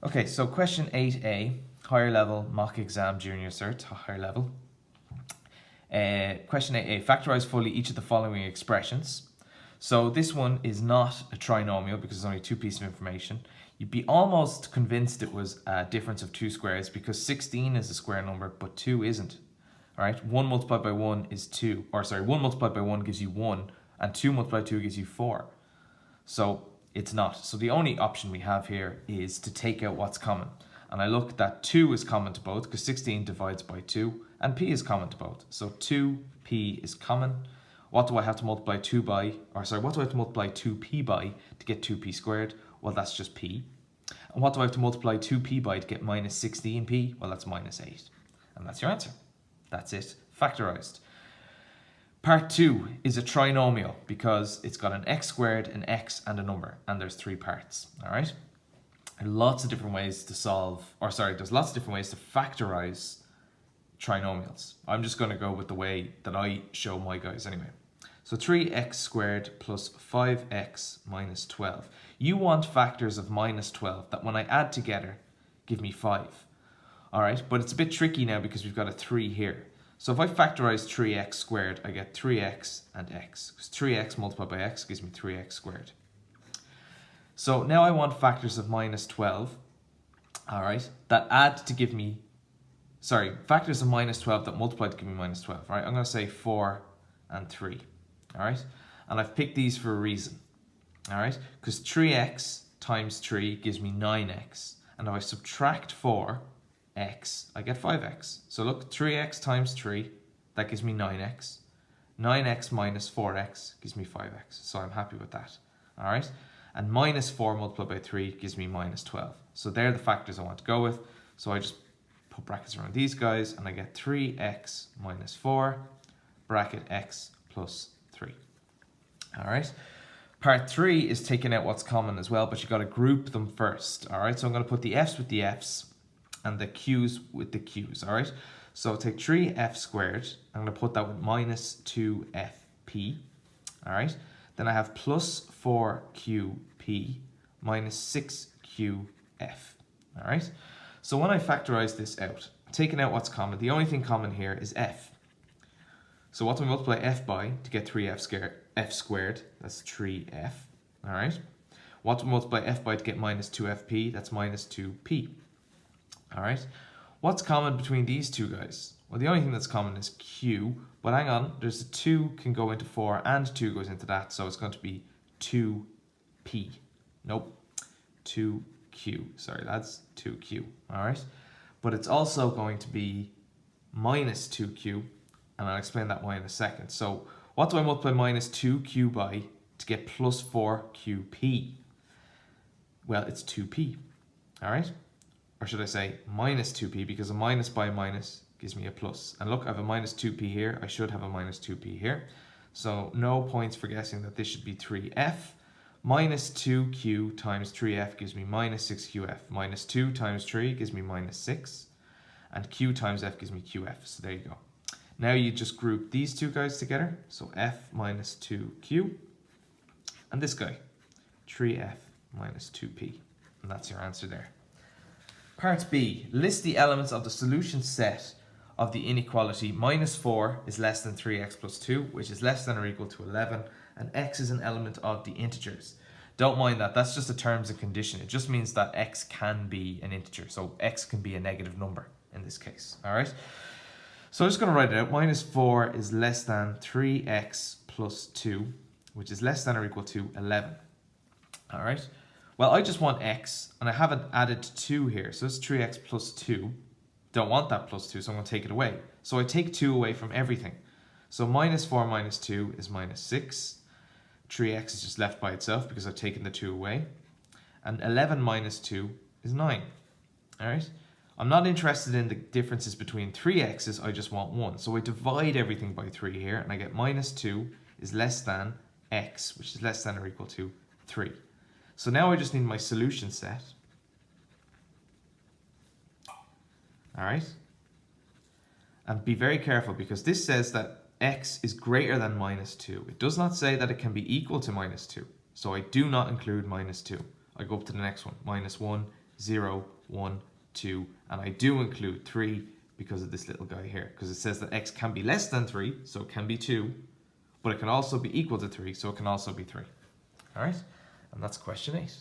Okay, so question 8a, higher level mock exam junior cert, higher level. Question 8a, factorize fully each of the following expressions. So this one is not a trinomial because there's only two pieces of information. You'd be almost convinced it was a difference of two squares because 16 is a square number, but 2 isn't. All right, 1 multiplied by 1 is 2, or sorry, 1 multiplied by 1 gives you 1, and 2 multiplied by 2 gives you 4. So it's not. So the only option we have here is to take out what's common. And I look that 2 is common to both because 16 divides by 2, and p is common to both. So 2p is common. What do I have to multiply 2 by, or sorry, what do I have to multiply 2p by to get 2p squared? Well, that's just p. And what do I have to multiply 2p by to get minus 16p? Well, that's minus 8. And that's your answer. That's it, factorized. Part 2 is a trinomial because it's got an x squared, an x, and a number, and there's 3 parts, all right? And lots of different ways to solve, or sorry, there's lots of different ways to factorize trinomials. I'm just going to go with the way that I show my guys anyway. So 3x squared plus 5x minus 12. You want factors of minus 12 that when I add together give me 5. All right, but it's a bit tricky now because we've got a 3 here. So if I factorize 3x squared, I get 3x and x. Because 3x multiplied by x gives me 3x squared. So now I want factors of minus 12, all right, that add to give me, sorry, factors of minus 12 that multiply to give me minus 12, all right? I'm going to say 4 and 3, all right? And I've picked these for a reason, all right? Because 3x times 3 gives me 9x. And if I subtract 4x, I get 5x. So look, 3x times 3, that gives me 9x. 9x minus 4x gives me 5x. So I'm happy with that, all right? And minus 4 multiplied by 3 gives me minus 12. So they're the factors I want to go with. So I just put brackets around these guys and I get 3x minus 4 bracket x plus 3. All right. Part 3 is taking out what's common as well, but you got to group them first. All right. So I'm going to put the f's with the f's and the q's with the q's. All right. So take 3f squared. I'm going to put that with minus 2fp. All right. Then I have plus 4qp minus 6qf, all right? So when I factorize this out, taking out what's common, the only thing common here is f. So what do we multiply f by to get 3f squared? That's 3f, all right? What do we multiply f by to get minus 2fp? That's minus 2p, all right? What's common between these two guys? Well, the only thing that's common is q, but hang on, there's a 2 can go into 4 and 2 goes into that, so it's going to be 2p. Nope, 2q. Sorry, that's 2q, all right? But it's also going to be minus 2q, and I'll explain that why in a second. So what do I multiply minus 2q by to get plus 4qp? Well, it's 2p, all right? Or should I say minus 2p, because a minus by a minus gives me a plus. And look, I have a minus 2p here. I should have a minus 2p here. So no points for guessing that this should be 3f. Minus 2q times 3f gives me minus 6qf. Minus 2 times 3 gives me minus 6. And q times f gives me qf. So there you go. Now you just group these two guys together. So f minus 2q. And this guy, 3f minus 2p. And that's your answer there. Part B, list the elements of the solution set of the inequality minus 4 is less than 3x plus 2, which is less than or equal to 11, and x is an element of the integers. Don't mind that, that's just a terms and condition. It just means that x can be an integer, so x can be a negative number in this case, all right? So I'm just going to write it out. Minus 4 is less than 3x plus 2, which is less than or equal to 11, all right? Well, I just want x, and I haven't added 2 here, so it's 3x plus 2. Don't want that plus 2, so I'm going to take it away. So I take 2 away from everything. So minus 4 minus 2 is minus 6. 3x is just left by itself because I've taken the 2 away. And 11 minus 2 is 9. All right? I'm not interested in the differences between 3x's, I just want 1. So I divide everything by 3 here, and I get minus 2 is less than x, which is less than or equal to 3. So now I just need my solution set. All right? And be very careful because this says that x is greater than minus 2. It does not say that it can be equal to minus 2. So I do not include minus 2. I go up to the next one. Minus 1 0, 1, 2, and I do include 3 because of this little guy here, because it says that x can be less than 3, so it can be 2, but it can also be equal to 3, so it can also be 3. All right, and that's question 8.